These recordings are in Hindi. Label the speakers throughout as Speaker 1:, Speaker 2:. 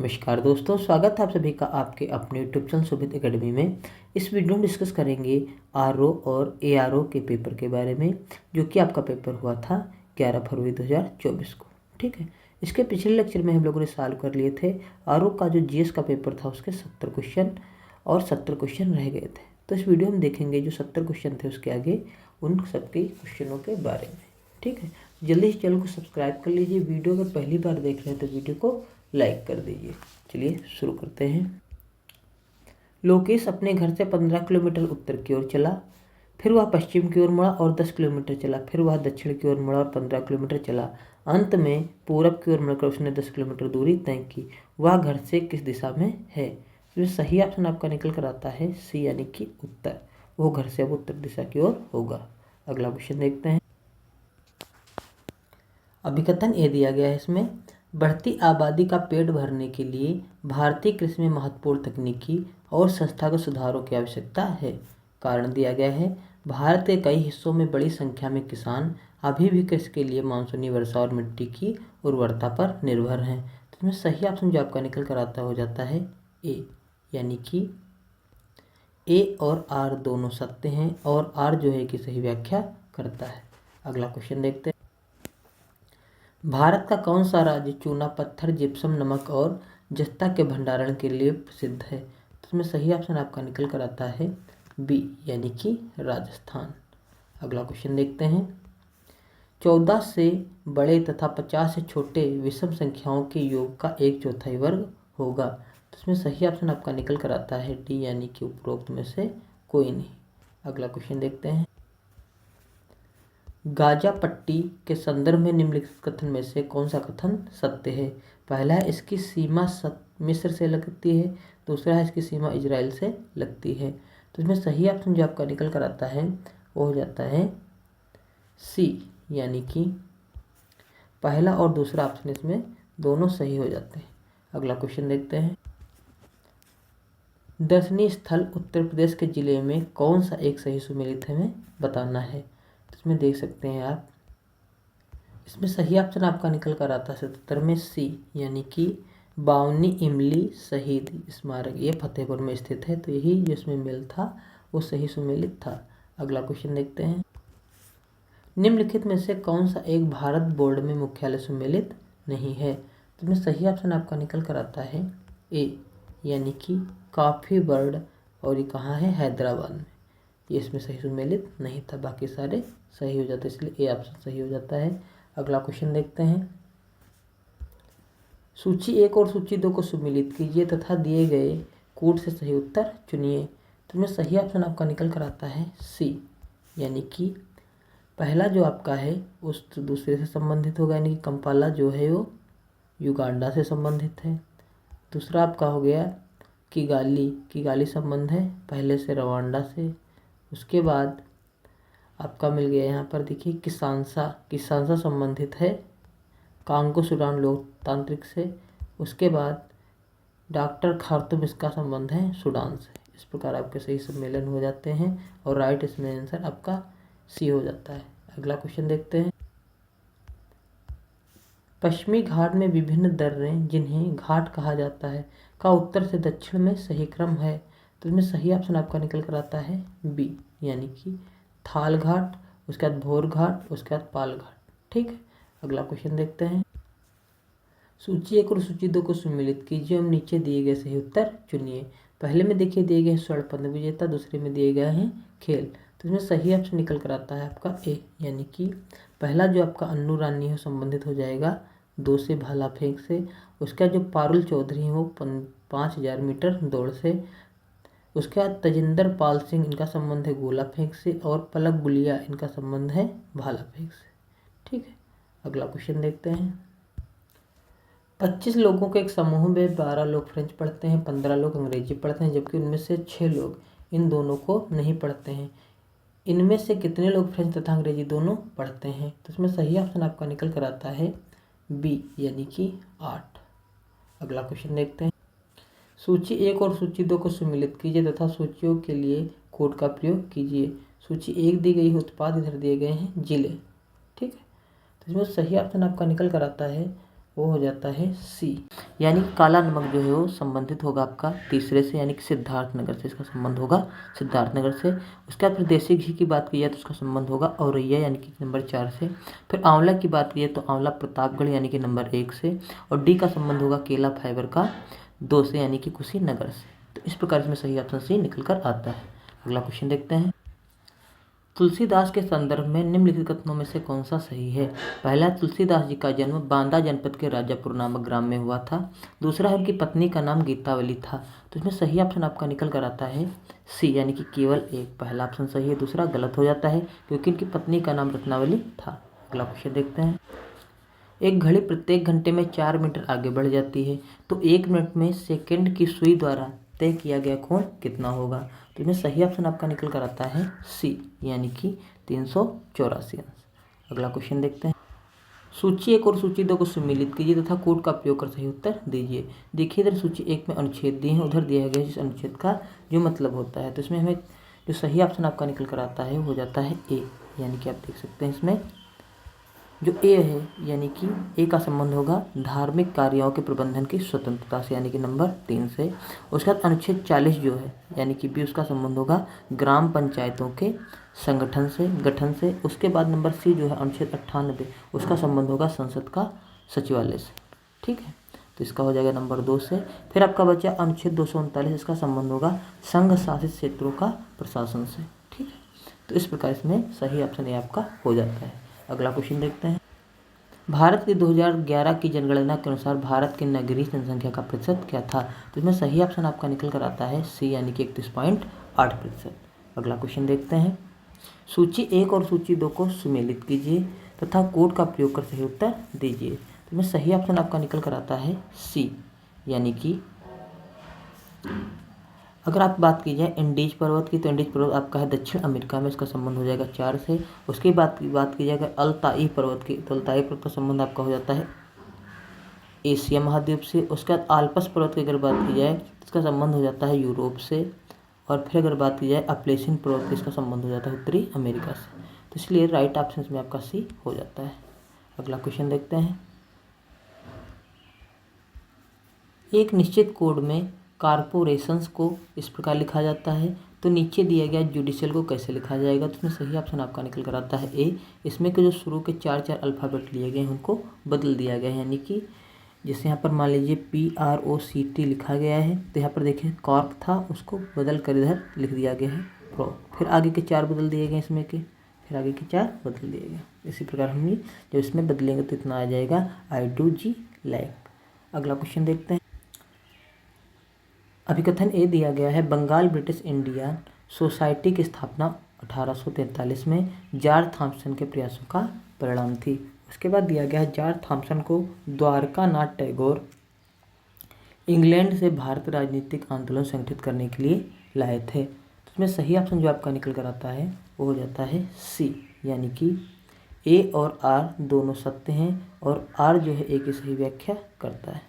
Speaker 1: नमस्कार दोस्तों, स्वागत है आप सभी का आपके अपने यूट्यूब चैनल सुभित एकेडमी में। इस वीडियो में डिस्कस करेंगे आरओ और एआरओ के पेपर के बारे में, जो कि आपका पेपर हुआ था 11 फरवरी 2024 को। ठीक है, इसके पिछले लेक्चर में हम लोगों ने सॉल्व कर लिए थे आरओ का जो जीएस का पेपर था उसके 70 क्वेश्चन और 70 क्वेश्चन रह गए थे। तो इस वीडियो में देखेंगे जो 70 क्वेश्चन थे उसके आगे उन सबके क्वेश्चनों के बारे में। ठीक है, जल्दी से चैनल को सब्सक्राइब कर लीजिए। वीडियो अगर पहली बार देख रहे हैं तो वीडियो को लाइक कर दीजिए। चलिए शुरू करते हैं। लोकेश अपने घर से 15 किलोमीटर उत्तर की ओर चला, फिर वह पश्चिम की ओर मुड़ा और 10 किलोमीटर चला, फिर वह दक्षिण की ओर मुड़ा और 15 किलोमीटर चला। अंत में पूरब की ओर मुड़कर उसने 10 किलोमीटर दूरी तय की। वह घर से किस दिशा में है? तो सही ऑप्शन आपका निकल कर आता है सी, यानी कि उत्तर। वो घर से अब उत्तर दिशा की ओर होगा। अगला क्वेश्चन देखते हैं। अभिकथन ये दिया गया है इसमें, बढ़ती आबादी का पेट भरने के लिए भारतीय कृषि में महत्वपूर्ण तकनीकी और संस्थागत सुधारों की आवश्यकता है। कारण दिया गया है, भारत के कई हिस्सों में बड़ी संख्या में किसान अभी भी कृषि के लिए मानसूनी वर्षा और मिट्टी की उर्वरता पर निर्भर हैं। तो इसमें सही ऑप्शन जो आपका निकल कर आता हो जाता है ए, यानी कि ए और आर दोनों सत्य हैं और आर जो है कि सही व्याख्या करता है। अगला क्वेश्चन देखते हैं। भारत का कौन सा राज्य चूना पत्थर, जिप्सम, नमक और जस्ता के भंडारण के लिए प्रसिद्ध है? तो इसमें सही ऑप्शन आपका निकल कर आता है बी, यानी कि राजस्थान। अगला क्वेश्चन देखते हैं। 14 से बड़े तथा 50 से छोटे विषम संख्याओं के योग का 1/4 वर्ग होगा। तो इसमें सही ऑप्शन आपका निकल कर आता है डी, यानी कि उपरोक्त में से कोई नहीं। अगला क्वेश्चन देखते हैं। गाजा पट्टी के संदर्भ में निम्नलिखित कथन में से कौन सा कथन सत्य है? पहला है इसकी सीमा मिस्र से लगती है, दूसरा है इसकी सीमा इजराइल से लगती है। तो इसमें सही ऑप्शन जो आपका निकल कर आता है वो हो जाता है सी, यानी कि पहला और दूसरा ऑप्शन इसमें दोनों सही हो जाते हैं। अगला क्वेश्चन देखते हैं। दर्शनीय स्थल उत्तर प्रदेश के जिले में कौन सा एक सही सुमेलित हमें बताना है? तो इसमें देख सकते हैं आप, इसमें सही ऑप्शन आपका निकल कर आता है 77 में सी, यानी कि बावनी इमली शहीद स्मारक, ये फतेहपुर में स्थित है। तो यही जो इसमें मेल था वो सही सुमेलित था। अगला क्वेश्चन देखते हैं। निम्नलिखित में से कौन सा एक भारत बोर्ड में मुख्यालय सुमेलित नहीं है? तो इसमें सही ऑप्शन आपका निकल कर आता है ए, यानी कि काफ़ी बर्ड, और ये कहाँ है? हैदराबाद में। ये इसमें सही सुमेलित नहीं था, बाकी सारे सही हो जाते, इसलिए ए ऑप्शन सही हो जाता है। अगला क्वेश्चन देखते हैं। सूची 1 और सूची 2 को सुमेलित कीजिए तथा दिए गए कोड से सही उत्तर चुनिए। तो इसमें सही ऑप्शन आपका निकल कर आता है सी, यानी कि पहला जो आपका है उस दूसरे से संबंधित होगा, यानी कि कंपाला जो है वो युगांडा से संबंधित है। दूसरा आपका हो गया किगाली संबंध है पहले से रवांडा से। उसके बाद आपका मिल गया यहाँ पर देखिए किसानसा संबंधित है कांगो सूडान लोकतांत्रिक से। उसके बाद डॉक्टर खार्तूम, इसका संबंध है सूडान से। इस प्रकार आपके सही सम्मेलन हो जाते हैं और राइट इसमें आंसर आपका सी हो जाता है। अगला क्वेश्चन देखते हैं। पश्चिमी घाट में विभिन्न दर्रे जिन्हें घाट कहा जाता है का उत्तर से दक्षिण में सही क्रम है। तो इसमें सही ऑप्शन आपका निकल कर आता है बी, यानी कि थाल घाट, उसके बाद भोर घाट, उसके बाद पाल घाट। ठीक है, अगला क्वेश्चन देखते हैं। सूची 1 और सूची 2 को सुमेलित कीजिए और नीचे दिए गए सही उत्तर चुनिए। पहले में देखिए दिए गए स्वर्ण पदक विजेता, दूसरे में दिए गए हैं खेल। तो इसमें सही ऑप्शन निकल कर आता है आपका ए, यानी कि पहला जो आपका अन्नू रानी है संबंधित हो जाएगा 2 से भाला फेंक से। उसका जो पारुल चौधरी है वो 5000 मीटर दौड़ से। उसके बाद तजिंदर पाल सिंह, इनका संबंध है गोला फेंक से, और पलक गुलिया, इनका संबंध है भाला फेंक से। ठीक है, अगला क्वेश्चन देखते हैं। 25 लोगों के एक समूह में 12 लोग फ्रेंच पढ़ते हैं, 15 लोग अंग्रेजी पढ़ते हैं, जबकि उनमें से 6 लोग इन दोनों को नहीं पढ़ते हैं। इनमें से कितने लोग फ्रेंच तथा अंग्रेजी दोनों पढ़ते हैं? तो इसमें सही ऑप्शन आपका निकल कर आता है बी, यानी कि 8। अगला क्वेश्चन देखते हैं। सूची 1 और सूची 2 को सुमेलित कीजिए तथा सूचियों के लिए कोड का प्रयोग कीजिए। सूची 1 दी गई है उत्पाद, इधर दिए गए हैं जिले। ठीक है, तो इसमें सही ऑप्शन आपका निकल कर आता है वो हो जाता है सी, यानी कि काला नमक जो है वो संबंधित होगा आपका तीसरे से, यानी कि सिद्धार्थनगर से इसका संबंध होगा, सिद्धार्थनगर से। उसके बाद फिर देसी घी की बात की जाए तो उसका संबंध होगा औरैया, यानी कि नंबर 4 से। फिर आंवला की बात की जाए तो आंवला प्रतापगढ़, यानी कि नंबर 1 से। और डी का संबंध होगा केला फाइबर का 2 से, यानी कि कुशीनगर से। तो इस प्रकार इसमें सही ऑप्शन सी निकल कर आता है। अगला क्वेश्चन देखते हैं। तुलसीदास के संदर्भ में निम्नलिखित कथनों में से कौन सा सही है? पहला, तुलसीदास जी का जन्म बांदा जनपद के राजापुर नामक ग्राम में हुआ था। दूसरा है, उनकी पत्नी का नाम गीतावली था। तो इसमें सही ऑप्शन आपका निकल कर आता है सी, यानी कि केवल एक। पहला ऑप्शन सही है, दूसरा गलत हो जाता है क्योंकि इनकी पत्नी का नाम रत्नावली था। अगला क्वेश्चन देखते हैं। एक घड़ी प्रत्येक घंटे में 4 मीटर आगे बढ़ जाती है, तो 1 मिनट में सेकंड की सुई द्वारा तय किया गया कोण कितना होगा? तो इसमें सही ऑप्शन आपका निकल कर आता है सी, यानी कि 384 अंश। अगला क्वेश्चन देखते हैं। सूची 1 और सूची 2 को सम्मिलित कीजिए तथा कोड का प्रयोग कर सही उत्तर दीजिए। देखिए इधर सूची 1 में अनुच्छेद दिए हैं, उधर दिया गया है जिस अनुच्छेद का जो मतलब होता है। तो इसमें हमें जो सही ऑप्शन आपका निकल कर आता है वो हो जाता है ए, यानी कि आप देख सकते हैं इसमें जो ए है, यानी कि ए का संबंध होगा धार्मिक कार्यों के प्रबंधन की स्वतंत्रता से, यानी कि नंबर 3 से। उसके बाद अनुच्छेद 40 जो है, यानी कि बी, उसका संबंध होगा ग्राम पंचायतों के गठन से। उसके बाद नंबर सी जो है अनुच्छेद 98, उसका संबंध होगा संसद का सचिवालय से। ठीक है, तो इसका हो जाएगा नंबर 2 से। फिर आपका बचा अनुच्छेद 239, इसका संबंध होगा संघ शासित क्षेत्रों का प्रशासन से। ठीक है, तो इस प्रकार इसमें सही ऑप्शन ए आपका हो जाता है। अगला क्वेश्चन देखते हैं। भारत की 2011 की जनगणना के अनुसार भारत की नगरीय जनसंख्या का प्रतिशत क्या था? तो इसमें सही ऑप्शन आपका निकल कर आता है सी, यानी कि 31.8%। अगला क्वेश्चन देखते हैं। सूची 1 और सूची 2 को सुमेलित कीजिए तथा कोड का प्रयोग कर सही उत्तर दीजिए। तो इसमें सही ऑप्शन आपका निकल कर आता है सी, यानी कि अगर आप बात की जाए इंडीज पर्वत की, तो इंडीज पर्वत आपका है दक्षिण अमेरिका में, इसका संबंध हो जाएगा 4 से। उसके बाद बात की जाए अगर अल्ताई पर्वत की, तो अल्ताई पर्वत का संबंध आपका हो जाता है एशिया महाद्वीप से। उसके बाद आल्पस पर्वत की अगर बात की जाए तो इसका संबंध हो जाता है यूरोप से। और फिर अगर बात की जाए अपलेशियन पर्वत की, इसका संबंध हो जाता है उत्तरी अमेरिका से। तो इसलिए राइट ऑप्शन में आपका सी हो जाता है। अगला क्वेश्चन देखते हैं। एक निश्चित कोड में कारपोरेशंस को इस प्रकार लिखा जाता है, तो नीचे दिया गया जुडिशियल को कैसे लिखा जाएगा? तो इसमें सही ऑप्शन आपका निकल कर आता है ए। इसमें के जो शुरू के 4 अल्फ़ाबेट लिए गए हैं उनको बदल दिया गया है, यानी कि जैसे यहाँ पर मान लीजिए PROCT लिखा गया है, तो यहाँ पर देखिए कॉर्क था, उसको बदल कर इधर लिख दिया गया है प्रो। फिर आगे के 4 बदल दिए गए इसमें के, फिर आगे के 4 बदल दिए गए। इसी प्रकार हम जब इसमें बदलेंगे तो इतना आ जाएगा I do G like। अगला क्वेश्चन देखते हैं। अभिकथन ए दिया गया है, बंगाल ब्रिटिश इंडियन सोसाइटी की स्थापना 1843 में जॉर्ज थॉमसन के प्रयासों का परिणाम थी। उसके बाद दिया गया है जॉर्ज थॉमसन को द्वारका नाथ टैगोर इंग्लैंड से भारत राजनीतिक आंदोलन संगठित करने के लिए लाए थे। तो इसमें सही ऑप्शन जो आपका निकल कर आता है वो हो जाता है सी, यानी कि ए और आर दोनों सत्य हैं और आर जो है ए की सही व्याख्या करता है।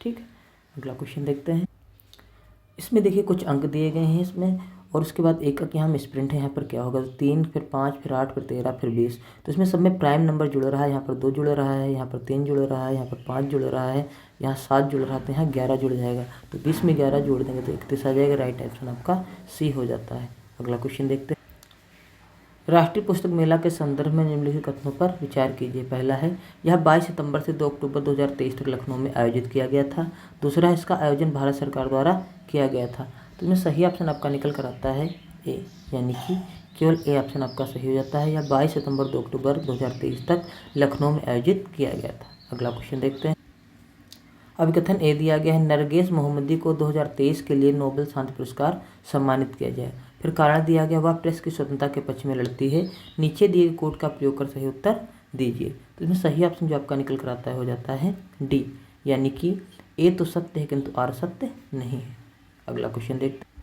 Speaker 1: ठीक है, अगला क्वेश्चन देखते हैं। इसमें देखिए कुछ अंक दिए गए हैं इसमें, और उसके बाद एक का यहाँ स्प्रिंट है, यहाँ पर क्या होगा 3, फिर 5, फिर 8, फिर 13, फिर 20। तो इसमें सब में प्राइम नंबर जुड़ रहा है, यहाँ पर 2 जुड़ रहा है, यहाँ पर 3 जुड़ रहा है, यहाँ पर 5 जुड़ रहा है, यहाँ 7 जुड़ रहा है, तो यहाँ 11 जुड़ जाएगा। तो 20 में 11 जोड़ देंगे तो 31 आ जाएगा। राइट ऑप्शन आपका सी हो जाता है। अगला क्वेश्चन देखते हैं। राष्ट्रीय पुस्तक मेला के संदर्भ में निम्नलिखित कथनों पर विचार कीजिए। पहला है, यह 22 सितंबर से 2 अक्टूबर 2023 तक लखनऊ में आयोजित किया गया था। दूसरा है, इसका आयोजन भारत सरकार द्वारा किया गया था। तो इसमें सही ऑप्शन आपका निकल कर आता है ए, यानी कि केवल ए ऑप्शन आपका सही हो जाता है। यह 22 सितंबर 2 अक्टूबर 2023 तक लखनऊ में आयोजित किया गया था। अगला क्वेश्चन देखते हैं। अभिकथन ए दिया गया है, नरगेस मोहम्मदी को 2023 के लिए नोबेल शांति पुरस्कार सम्मानित किया जाए। फिर कारण दिया गया, वह प्रेस की स्वतंत्रता के पक्ष में लड़ती है। नीचे दिए गए कोड का प्रयोग कर सही उत्तर दीजिए। तो इसमें सही ऑप्शन जो आपका निकल कर आता है हो जाता है डी, यानी कि ए तो सत्य है किंतु आर सत्य नहीं है। अगला क्वेश्चन देखते हैं।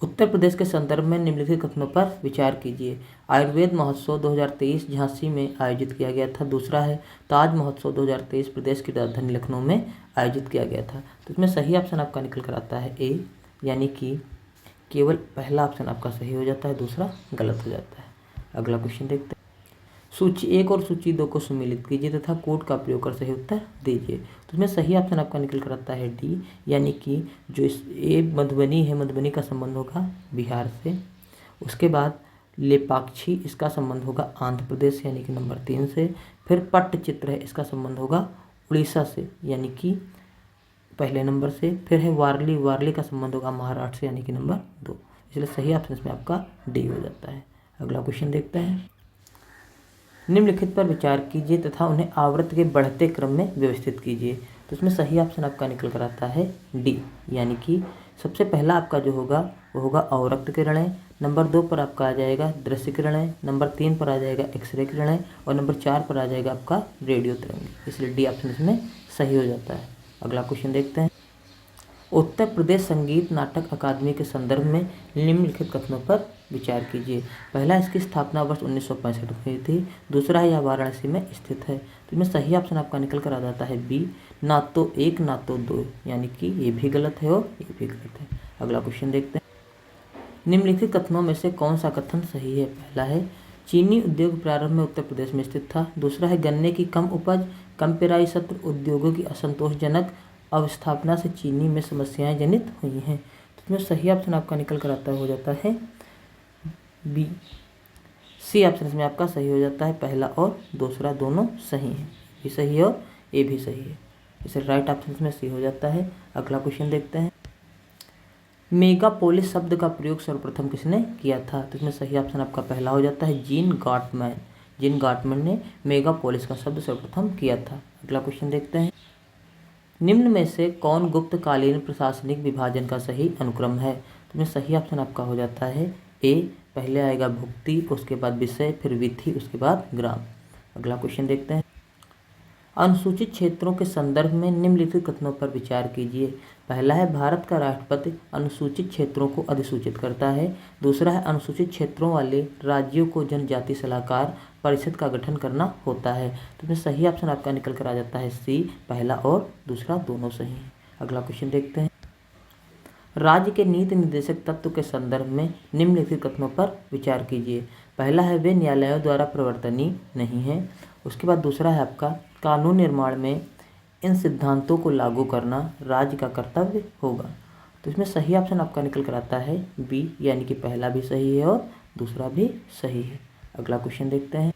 Speaker 1: उत्तर प्रदेश के संदर्भ में निम्नलिखित कथनों पर विचार कीजिए। आयुर्वेद महोत्सव 2023 झांसी में आयोजित किया गया था। दूसरा है, ताज महोत्सव 2023 प्रदेश की राजधानी लखनऊ में आयोजित किया गया था। तो इसमें सही ऑप्शन आपका निकल कर आता है ए, यानी कि केवल पहला ऑप्शन आपका सही हो जाता है, दूसरा गलत हो जाता है। अगला क्वेश्चन देखते हैं। सूची 1 और सूची 2 को सम्मिलित कीजिए तथा कोड का प्रयोग कर सही उत्तर दीजिए। तो इसमें सही ऑप्शन आपका निकल कर आता है डी, यानी कि जो इस ए मधुबनी है, मधुबनी का संबंध होगा बिहार से। उसके बाद लेपाक्षी, इसका संबंध होगा आंध्र प्रदेश यानी कि नंबर 3 से। फिर पट्टचित्र है, इसका संबंध होगा उड़ीसा से यानी कि पहले नंबर से। फिर है वारली, वारली का संबंध होगा महाराष्ट्र से यानी कि नंबर 2। इसलिए सही ऑप्शन इसमें आपका डी हो जाता है। अगला क्वेश्चन देखते हैं। निम्नलिखित पर विचार कीजिए तथा उन्हें आवर्त के बढ़ते क्रम में व्यवस्थित कीजिए। तो इसमें सही ऑप्शन आपका निकल कर आता है डी, यानी कि सबसे पहला आपका जो होगा वो होगा अवरक्त किरणें। नंबर 2 पर आपका आ जाएगा दृश्य किरणें। नंबर 3 पर आ जाएगा एक्सरे किरणें। और नंबर 4 पर आ जाएगा आपका रेडियो तरंग। इसलिए डी ऑप्शन इसमें सही हो जाता है। अगला क्वेश्चन देखते हैं। उत्तर प्रदेश संगीत नाटक अकादमी के संदर्भ में निम्नलिखित कथनों पर विचार कीजिए। पहला, इसकी स्थापना वर्ष 1965 में हुई थी। दूसरा है यह वाराणसी में स्थित है। तो इसमें सही ऑप्शन आपका निकल कर आ जाता है बी, ना तो 1 ना तो 2, यानी कि ये भी गलत है और ये भी गलत है। अगला क्वेश्चन देखते हैं। निम्नलिखित कथनों में से कौन सा कथन सही है? पहला है चीनी उद्योग प्रारंभ में उत्तर प्रदेश में स्थित था। दूसरा है गन्ने की कम उपज, कम पेराई सत्र, उद्योगों की असंतोषजनक अवस्थापना से चीनी में समस्याएं जनित हुई हैं। तो इसमें सही ऑप्शन आपका निकल कर आता हो जाता है बी, सी ऑप्शन इसमें आपका सही हो जाता है। पहला और दूसरा दोनों सही हैं, ये सही है और ये भी सही है। इसे राइट ऑप्शन इसमें सी हो जाता है। अगला क्वेश्चन देखते हैं। मेगापोलिस शब्द का प्रयोग सर्वप्रथम किसने किया था? तो इसमें सही ऑप्शन आपका पहला हो जाता है जीन गॉटमैन। जीन गॉटमैन ने मेगापोलिस का शब्द सर्वप्रथम किया था। अगला क्वेश्चन देखते हैं। निम्न में से कौन गुप्तकालीन प्रशासनिक विभाजन का सही अनुक्रम है? तो इसमें सही ऑप्शन आपका हो जाता है ए, पहले आएगा भुक्ति, उसके बाद विषय, फिर विधि, उसके बाद ग्राम। अगला क्वेश्चन देखते हैं। अनुसूचित क्षेत्रों के संदर्भ में निम्नलिखित कथनों पर विचार कीजिए। पहला है भारत का राष्ट्रपति अनुसूचित क्षेत्रों को अधिसूचित करता है। दूसरा है अनुसूचित क्षेत्रों वाले राज्यों को जनजाति सलाहकार परिषद का गठन करना होता है। तो इसमें सही ऑप्शन आपका निकल कर आ जाता है सी, पहला और दूसरा दोनों सही हैं। अगला क्वेश्चन देखते हैं। राज्य के नीति निर्देशक तत्व के संदर्भ में निम्नलिखित कथनों पर विचार कीजिए। पहला है वे न्यायालयों द्वारा प्रवर्तनीय नहीं है। उसके बाद दूसरा है आपका कानून निर्माण में इन सिद्धांतों को लागू करना राज्य का कर्तव्य होगा। तो इसमें सही ऑप्शन आपका निकल कर आता है बी, यानी कि पहला भी सही है और दूसरा भी सही है। अगला क्वेश्चन देखते हैं।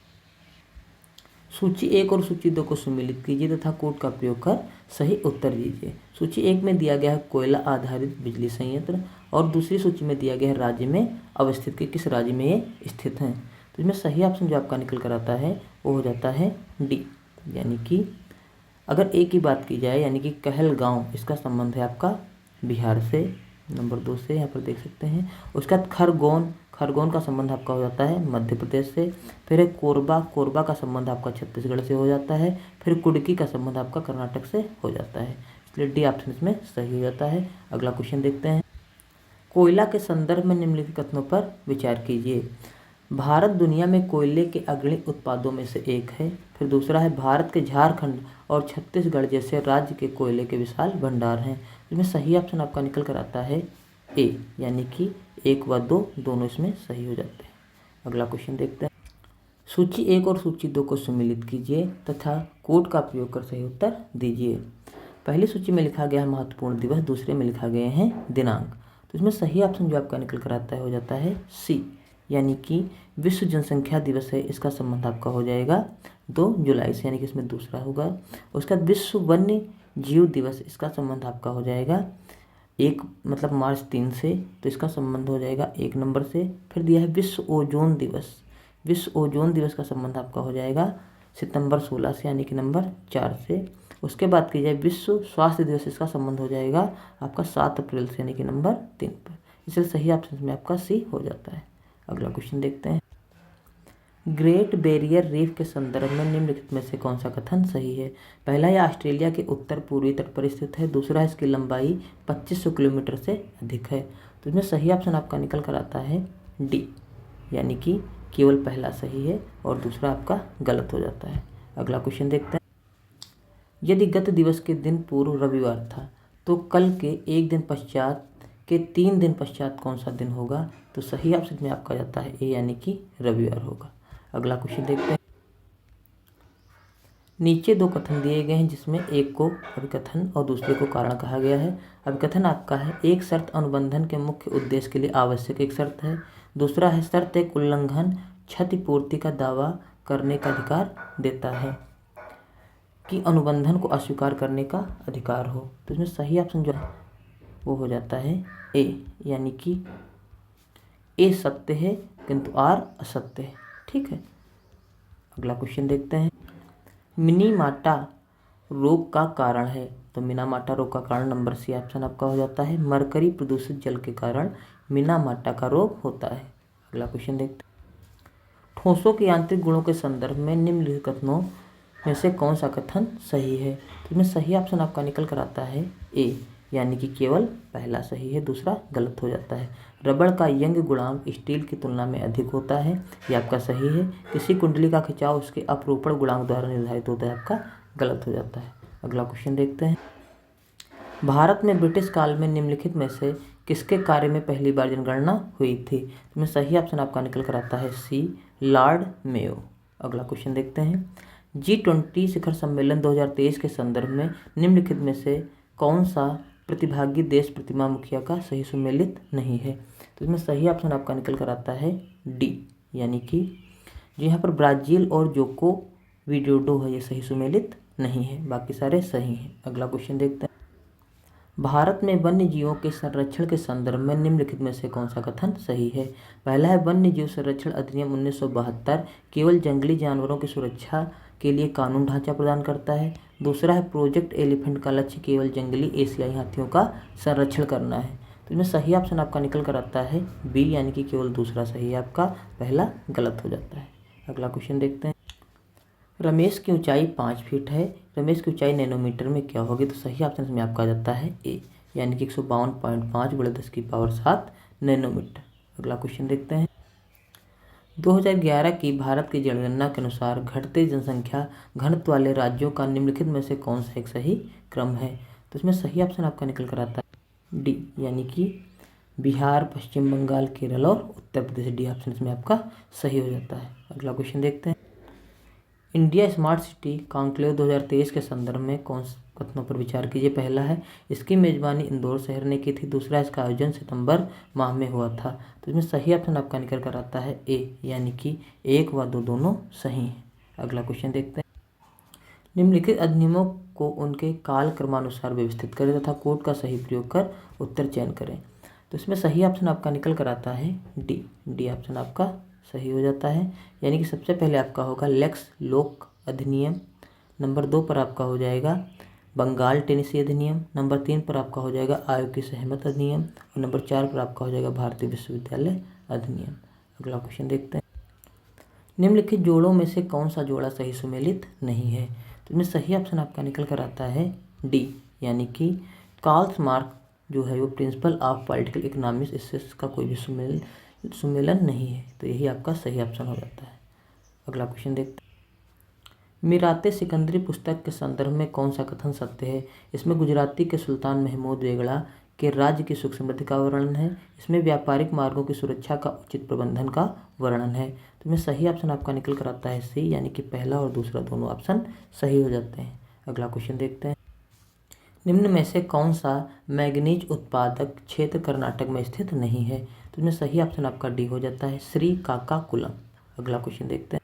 Speaker 1: सूची 1 और सूची 2 को सम्मिलित कीजिए तथा कोड का प्रयोग कर सही उत्तर दीजिए। सूची 1 में दिया गया है कोयला आधारित बिजली संयंत्र और दूसरी सूची में दिया गया है राज्य में अवस्थित कि किस राज्य में ये स्थित हैं। तो इसमें सही ऑप्शन जो आपका निकल कर आता है वो हो जाता है डी, यानी कि अगर ए की बात की जाए यानी कि कहलगांव, इसका संबंध है आपका बिहार से। नंबर 2 से यहाँ पर देख सकते हैं। उसके बाद खरगोन, खरगोन का संबंध आपका हो जाता है मध्य प्रदेश से। फिर है कोरबा, कोरबा का संबंध आपका छत्तीसगढ़ से हो जाता है। फिर कुडकी का संबंध आपका कर्नाटक से हो जाता है। इसलिए डी ऑप्शन इसमें सही हो जाता है। अगला क्वेश्चन देखते हैं। कोयला के संदर्भ में निम्नलिखित कथनों पर विचार कीजिए। भारत दुनिया में कोयले के अग्रणी उत्पादों में से एक है। फिर दूसरा है भारत के झारखंड और छत्तीसगढ़ जैसे राज्य के कोयले के विशाल भंडार हैं। इसमें सही ऑप्शन आपका निकल कर आता है ए, यानी कि 1 व 2 दोनों इसमें सही हो जाते हैं। अगला क्वेश्चन देखते हैं। सूची 1 और सूची 2 को सम्मिलित कीजिए तथा कोड का प्रयोग कर सही उत्तर दीजिए। पहली सूची में लिखा गया है महत्वपूर्ण दिवस, दूसरे में लिखा गए हैं दिनांक। तो इसमें सही ऑप्शन जो आपका निकल कर आता है हो जाता है सी, यानी कि विश्व जनसंख्या दिवस है, इसका संबंध आपका हो जाएगा 2 जुलाई से, यानी कि इसमें दूसरा होगा। उसका विश्व वन्य जीव दिवस, इसका संबंध आपका हो जाएगा 1 मतलब मार्च 3 से, तो इसका संबंध हो जाएगा 1 नंबर से। फिर दिया है विश्व ओजोन दिवस, विश्व ओजोन दिवस का संबंध आपका हो जाएगा सितंबर 16 से, यानी कि नंबर 4 से। उसके बाद की जाए विश्व स्वास्थ्य दिवस, इसका संबंध हो जाएगा आपका 7 अप्रैल से, यानी कि नंबर 3 पर। इसलिए सही ऑप्शन में आपका सी हो जाता है। अगला क्वेश्चन देखते हैं। ग्रेट बैरियर रीफ के संदर्भ में निम्नलिखित में से कौन सा कथन सही है? पहला, यह ऑस्ट्रेलिया के उत्तर पूर्वी तट पर स्थित है। दूसरा, इसकी लंबाई 2500 किलोमीटर से अधिक है। तो इसमें सही ऑप्शन आपका निकल कर आता है डी, यानी कि केवल पहला सही है और दूसरा आपका गलत हो जाता है। अगला क्वेश्चन देखते हैं। यदि गत दिवस के दिन पूर्व रविवार था तो कल के 1 दिन पश्चात के 3 दिन पश्चात कौन सा दिन होगा? तो सही ऑप्शन में आपका जाता है ए, यानी कि रविवार होगा। अगला क्वेश्चन देखते हैं। नीचे दो कथन दिए गए हैं जिसमें एक को अभिकथन और दूसरे को कारण कहा गया है। अभिकथन आपका है, एक शर्त अनुबंधन के मुख्य उद्देश्य के लिए आवश्यक एक शर्त है। दूसरा है, शर्त एक उल्लंघन क्षतिपूर्ति का दावा करने का अधिकार देता है कि अनुबंधन को अस्वीकार करने का अधिकार हो। तो इसमें सही ऑप्शन जो है वो हो जाता है ए, यानी कि ए सत्य है किंतु आर असत्य है। ठीक है, अगला क्वेश्चन देखते हैं। मिनीमाटा रोग का कारण है, तो मिनामाटा रोग का कारण नंबर सी ऑप्शन आपका हो जाता है, मरकरी प्रदूषित जल के कारण मिनामाटा का रोग होता है। अगला क्वेश्चन देखते हैं। ठोसों के यांत्रिक गुणों के संदर्भ में निम्नलिखित कथनों में से कौन सा कथन सही है? तो इसमें सही ऑप्शन आपका निकल कर आता है ए, यानी कि केवल पहला सही है, दूसरा गलत हो जाता है। रबड़ का यंग गुणांक स्टील की तुलना में अधिक होता है, ये आपका सही है। किसी कुंडली का खिंचाव उसके अपरूपण गुणांक द्वारा निर्धारित होता है, आपका गलत हो जाता है। अगला क्वेश्चन देखते हैं। भारत में ब्रिटिश काल में निम्नलिखित में से किसके कार्य में पहली बार जनगणना हुई थी? इसमें सही ऑप्शन आपका निकल कर आता है सी, लॉर्ड मेयो। अगला क्वेश्चन देखते हैं। G20 शिखर सम्मेलन 2023 के संदर्भ में निम्नलिखित में से कौन सा प्रतिभागी देश प्रतिमा मुखिया का सही सुमेलित नहीं है? तो इसमें सही ऑप्शन आपका निकल कर आता है डी, यानी कि जो यहाँ पर ब्राज़ील और जोको विडोडो है, ये सही सुमेलित नहीं है, बाकी सारे सही हैं। अगला क्वेश्चन देखते हैं। भारत में वन्य जीवों के संरक्षण के संदर्भ में निम्नलिखित में से कौन सा कथन सही है? पहला है, वन्य जीव संरक्षण अधिनियम 1972 केवल जंगली जानवरों की सुरक्षा के लिए कानून ढांचा प्रदान करता है। दूसरा है, प्रोजेक्ट एलिफेंट का लक्ष्य केवल जंगली एशियाई हाथियों का संरक्षण करना है। तो इसमें सही ऑप्शन आपका निकल कर आता है बी, यानी कि केवल दूसरा सही है आपका, पहला गलत हो जाता है। अगला क्वेश्चन देखते हैं। रमेश की ऊंचाई 5 फीट है, रमेश की ऊंचाई नैनोमीटर में क्या होगी? तो सही ऑप्शन में आपका आ जाता है ए, यानी कि 152.5 × 10⁻7 नैनोमीटर। अगला क्वेश्चन देखते हैं। 2011 की भारत की जनगणना के अनुसार घटते जनसंख्या घनत्व वाले राज्यों का निम्नलिखित में से कौन सा एक सही क्रम है? तो इसमें सही ऑप्शन आपका निकल कर आता है डी, यानी कि बिहार, पश्चिम बंगाल, केरल और उत्तर प्रदेश। डी ऑप्शन इसमें आपका सही हो जाता है। अगला क्वेश्चन देखते हैं। इंडिया स्मार्ट सिटी कॉन्क्लेव 2023 के संदर्भ में कौन से कथनों पर विचार कीजिए? पहला है, इसकी मेजबानी इंदौर शहर ने की थी। दूसरा, इसका आयोजन सितंबर माह में हुआ था। तो इसमें सही ऑप्शन आपका निकल कर आता है ए, यानी कि 1 व 2 दोनों सही हैं। अगला क्वेश्चन देखते हैं। निम्नलिखित अधिनियमों को उनके काल क्रमानुसार व्यवस्थित करें तथा कोड का सही प्रयोग कर उत्तर चयन करें। तो इसमें सही ऑप्शन आपका निकल कर आता है डी, डी ऑप्शन आपका सही हो जाता है, यानी कि सबसे पहले आपका होगा लेक्स लोक अधिनियम, नंबर 2 पर आपका हो जाएगा बंगाल टेनेसी अधिनियम, नंबर 3 पर आपका हो जाएगा आयोग की सहमत अधिनियम और नंबर 4 पर आपका हो जाएगा भारतीय विश्वविद्यालय अधिनियम। अगला क्वेश्चन देखते हैं। निम्नलिखित जोड़ों में से कौन सा जोड़ा सही सुमेलित नहीं है? तो इसमें सही ऑप्शन आपका निकल कर आता है डी, यानी कि कार्ल मार्क्स जो है वो प्रिंसिपल ऑफ पॉलिटिकल इकोनॉमिक्स, इससे इसका कोई भी सुमेलन नहीं है, तो यही आपका सही ऑप्शन हो जाता है। अगला क्वेश्चन देखते हैं। मीराते सिकंदरी पुस्तक के संदर्भ में कौन सा कथन सत्य है? इसमें गुजराती के सुल्तान महमूद बेगड़ा के राज्य की सुख समृद्धि का वर्णन है। इसमें व्यापारिक मार्गों की सुरक्षा का उचित प्रबंधन का वर्णन है। तो इसमें सही ऑप्शन आपका निकल कर आता है सी, यानी कि पहला और दूसरा दोनों ऑप्शन सही हो जाते हैं। अगला क्वेश्चन देखते हैं। निम्न में से कौन सा मैग्नीज उत्पादक क्षेत्र कर्नाटक में स्थित नहीं है? तो इसमें सही ऑप्शन आपका डी हो जाता है, श्रीकाकुलम। अगला क्वेश्चन देखते हैं।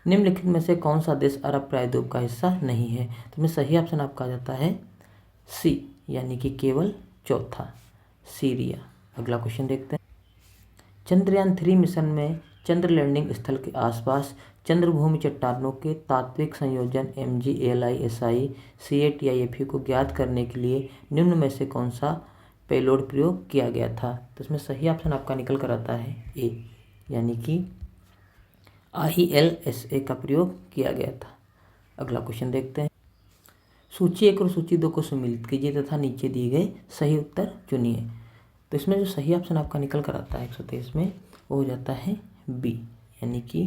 Speaker 1: निम्नलिखित में से कौन सा देश अरब प्रायद्वीप का हिस्सा नहीं है? तो इसमें सही ऑप्शन आपका आ जाता है सी, यानी कि केवल चौथा, सीरिया। अगला क्वेश्चन देखते हैं। चंद्रयान 3 मिशन में चंद्र लैंडिंग स्थल के आसपास चंद्रभूमि चट्टानों के तात्विक संयोजन MgLi CATIFE को ज्ञात करने के लिए निम्न में से कौन सा पेलोड प्रयोग किया गया था? तो इसमें सही ऑप्शन आपका निकल कर आता है ए, यानी कि ILSA का प्रयोग किया गया था। अगला क्वेश्चन देखते हैं। सूची 1 और सूची 2 को सम्मिलित कीजिए तथा नीचे दिए गए सही उत्तर चुनिए। तो इसमें जो सही ऑप्शन आपका निकल कर आता है 123 में, वो हो जाता है बी, यानी कि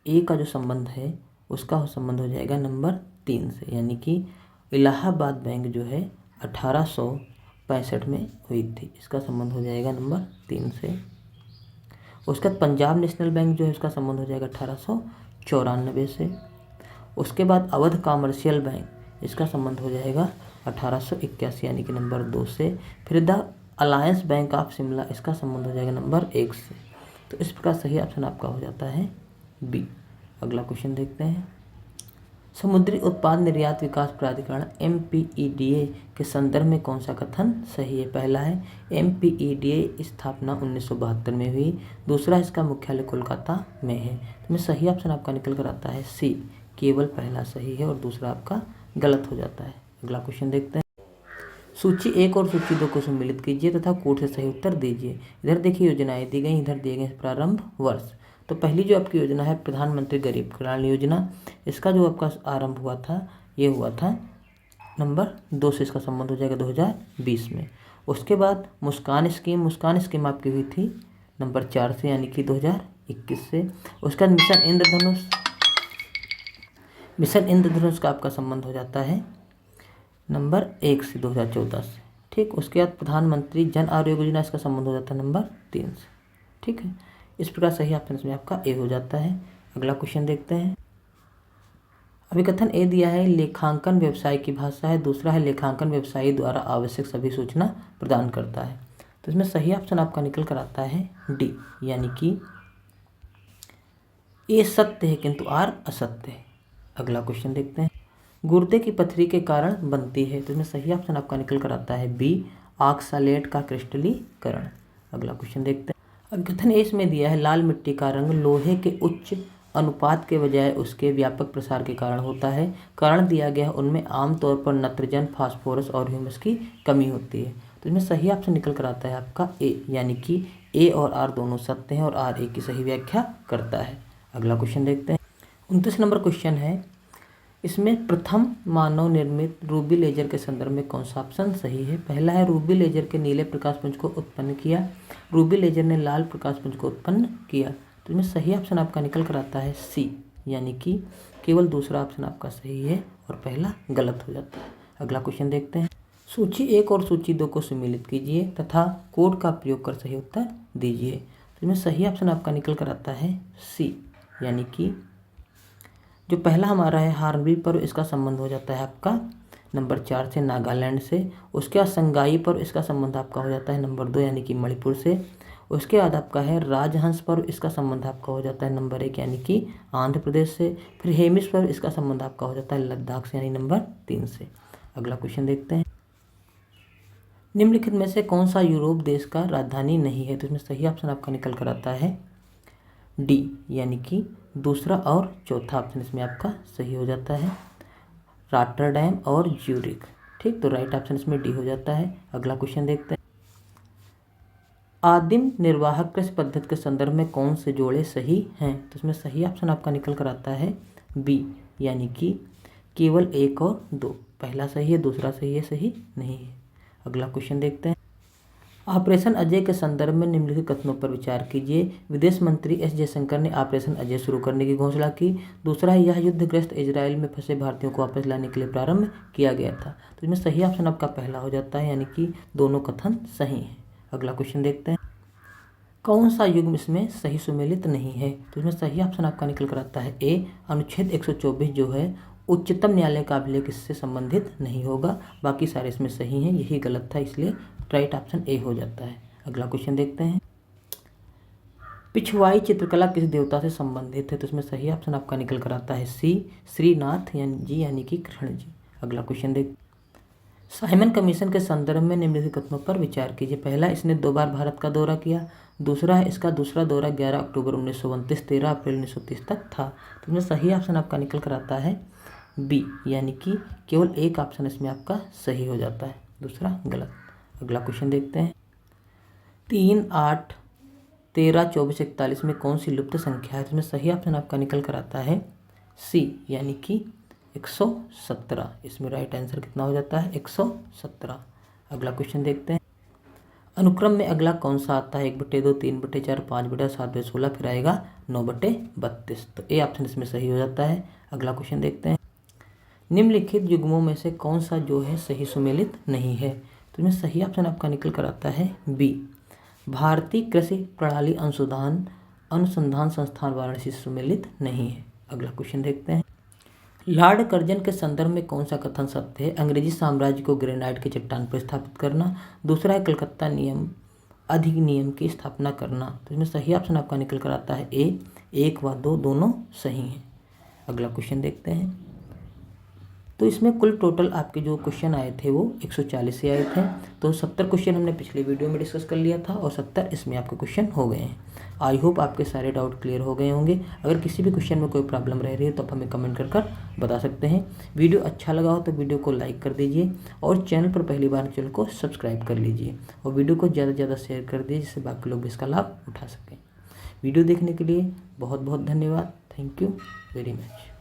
Speaker 1: ए का जो संबंध है उसका संबंध हो जाएगा नंबर 3 से, यानी कि इलाहाबाद बैंक जो है 1865 में हुई थी, इसका संबंध हो जाएगा नंबर 3 से। उसके बाद पंजाब नेशनल बैंक जो है उसका संबंध हो जाएगा 1894 से। उसके बाद अवध कॉमर्शियल बैंक, इसका संबंध हो जाएगा 1881 यानी कि नंबर 2 से। फिर the alliance bank of Shimla, इसका संबंध हो जाएगा नंबर 1 से। तो इस प्रकार सही ऑप्शन आपका हो जाता है बी। अगला क्वेश्चन देखते हैं। समुद्री उत्पाद निर्यात विकास प्राधिकरण MPEDA के संदर्भ में कौन सा कथन सही है? पहला है MPEDA स्थापना 1972 में हुई। दूसरा, इसका मुख्यालय कोलकाता में है। तो सही ऑप्शन आपका निकल कर आता है सी, केवल पहला सही है और दूसरा आपका गलत हो जाता है। अगला क्वेश्चन देखते हैं। सूची 1 और सूची 2 को सम्मिलित कीजिए तथा कोड से सही उत्तर दीजिए। इधर देखिए योजनाएं दी गई, इधर दिए गए प्रारंभ वर्ष। तो पहली जो आपकी योजना है प्रधानमंत्री गरीब कल्याण योजना, इसका जो आपका आरंभ हुआ था ये हुआ था नंबर 2 से, इसका संबंध हो जाएगा 2020 में। उसके बाद मुस्कान स्कीम आपकी हुई थी नंबर 4 से यानी कि 2021 से। उसके बाद मिशन इंद्रधनुष का आपका संबंध हो जाता है नंबर 1 से 2014 से। ठीक, उसके बाद प्रधानमंत्री जन आरोग्य योजना, इसका संबंध हो जाता है नंबर 3 से। ठीक है, इस प्रकार सही ऑप्शन इसमें आपका ए हो जाता है। अगला क्वेश्चन देखते हैं। अभिकथन ए दिया है लेखांकन व्यवसाय की भाषा है। दूसरा है लेखांकन व्यवसायी द्वारा आवश्यक सभी सूचना प्रदान करता है। तो इसमें सही ऑप्शन आपका निकल कर आता है डी, यानी कि ए सत्य है किंतु आर असत्य है। अगला क्वेश्चन देखते हैं। गुर्दे की पथरी के कारण बनती है। तो इसमें सही ऑप्शन आपका निकल कर आता है बी, ऑक्सलेट का क्रिस्टलीकरण। अगला क्वेश्चन देखते हैं। अभिकथन ए इसमें दिया है लाल मिट्टी का रंग लोहे के उच्च अनुपात के बजाय उसके व्यापक प्रसार के कारण होता है। कारण दिया गया है उनमें आमतौर पर नत्रजन, फास्फोरस और ह्यूमस की कमी होती है। तो इसमें सही ऑप्शन निकल कर आता है आपका ए, यानी कि ए और आर दोनों सत्य हैं और आर ए की सही व्याख्या करता है। अगला क्वेश्चन देखते हैं। 29 नंबर क्वेश्चन है, इसमें प्रथम मानव निर्मित रूबी लेजर के संदर्भ में कौन सा ऑप्शन सही है? पहला है रूबी लेजर के नीले प्रकाश पुंज को उत्पन्न किया। रूबी लेजर ने लाल प्रकाश पुंज को उत्पन्न किया। तो इसमें सही ऑप्शन आपका निकल कर आता है सी, यानी कि केवल दूसरा ऑप्शन आपका सही है और पहला गलत हो जाता है। अगला क्वेश्चन देखते हैं। सूची 1 और सूची 2 को सम्मिलित कीजिए तथा कोड का प्रयोग कर सही उत्तर दीजिए। तो इसमें सही ऑप्शन आपका निकल कर आता है सी, यानी कि जो पहला हमारा है हार्नबिल पर्व, इसका संबंध हो जाता है आपका नंबर 4 से नागालैंड से। उसके बाद संगाई पर्व, इसका संबंध आपका हो जाता है नंबर 2 यानी कि मणिपुर से। उसके बाद आपका है राजहंस पर्व, इसका संबंध आपका हो जाता है नंबर 1 यानी कि आंध्र प्रदेश से। फिर हेमिस पर्व, इसका संबंध आपका हो जाता है लद्दाख से यानी नंबर 3 से। अगला क्वेश्चन देखते हैं। निम्नलिखित में से कौन सा यूरोप देश का राजधानी नहीं है? तो इसमें सही ऑप्शन आपका निकल कर आता है डी, यानी कि दूसरा और चौथा ऑप्शन इसमें आपका सही हो जाता है रॉटरडैम और ज्यूरिख। ठीक, तो राइट ऑप्शन इसमें डी हो जाता है। अगला क्वेश्चन देखते हैं। आदिम निर्वाहक कृषि पद्धति के संदर्भ में कौन से जोड़े सही हैं? तो इसमें सही ऑप्शन आपका निकल कर आता है बी, यानी कि केवल 1 और 2। पहला सही है, दूसरा सही है, सही नहीं है। अगला क्वेश्चन देखते हैं। ऑपरेशन अजय के संदर्भ में निम्नलिखित कथनों पर विचार कीजिए। विदेश मंत्री एस जयशंकर ने ऑपरेशन अजय शुरू करने की घोषणा की। दूसरा है यह युद्धग्रस्त इजराइल में फंसे भारतीयों को वापस लाने के लिए प्रारंभ किया गया था। तो इसमें सही ऑप्शन आपका पहला हो जाता है, यानी कि दोनों कथन सही हैं। अगला क्वेश्चन देखते हैं। कौन सा युग्म इसमें सही सुमेलित नहीं है? तो इसमें सही ऑप्शन आपका निकल कर आता है ए, अनुच्छेद 124 जो है उच्चतम न्यायालय का अभिलेख इससे संबंधित नहीं होगा। बाकी सारे इसमें सही हैं, यही गलत था, इसलिए राइट ऑप्शन ए हो जाता है। अगला क्वेश्चन देखते हैं। पिछवाई चित्रकला किस देवता से संबंधित है? तो इसमें सही ऑप्शन आपका निकल कर आता है सी, श्रीनाथ यानी कि कृष्ण जी। अगला क्वेश्चन देखते। साइमन कमीशन के संदर्भ में निम्नलिखित कथनों पर विचार कीजिए। पहला, इसने 2 बार भारत का दौरा किया। दूसरा है इसका दूसरा दौरा 11 अक्टूबर 1929 13 अप्रैल 1930 तक था। तो इसमें सही ऑप्शन आपका निकल कर आता है बी, यानी कि केवल एक ऑप्शन इसमें आपका सही हो जाता है, दूसरा गलत। अगला क्वेश्चन देखते हैं। 3, 8, 13, 24, 41 में कौन सी लुप्त संख्या है? इसमें सही ऑप्शन आपका निकल कर आता है सी, यानी कि 117। इसमें राइट आंसर कितना हो जाता है 117। अगला क्वेश्चन देखते हैं। अनुक्रम में अगला कौन सा आता है? 1/2, 3/4, 5/7, 16, फिर आएगा 9/32। तो ए ऑप्शन इसमें सही हो जाता है। अगला क्वेश्चन देखते हैं। निम्नलिखित युग्मों में से कौन सा जो है सही सुमेलित नहीं है? तो इसमें सही ऑप्शन आपका निकल कर आता है बी, भारतीय कृषि प्रणाली अनुसंधान संस्थान वाराणसी से सुमेलित नहीं है। अगला क्वेश्चन देखते हैं। लॉर्ड कर्जन के संदर्भ में कौन सा कथन सत्य है? अंग्रेजी साम्राज्य को ग्रेनाइट की चट्टान पर स्थापित करना। दूसरा है कलकत्ता अधिनियम की स्थापना करना। तो इसमें सही ऑप्शन आपका निकल कर आता है ए। 1 व 2 दोनों सही हैं। अगला क्वेश्चन देखते हैं। तो इसमें कुल टोटल आपके जो क्वेश्चन आए थे वो 140 से आए थे। तो 70 क्वेश्चन हमने पिछले वीडियो में डिस्कस कर लिया था और 70 इसमें आपके क्वेश्चन हो गए हैं। आई होप आपके सारे डाउट क्लियर हो गए होंगे। अगर किसी भी क्वेश्चन में कोई प्रॉब्लम रह रही है तो आप हमें कमेंट कर बता सकते हैं। वीडियो अच्छा लगा हो तो वीडियो को लाइक कर दीजिए और चैनल पर पहली बार चैनल को सब्सक्राइब कर लीजिए और वीडियो को ज़्यादा से ज़्यादा शेयर कर दीजिए जिससे बाकी लोग भी इसका लाभ उठा सकें। वीडियो देखने के लिए बहुत बहुत धन्यवाद। Thank you very much.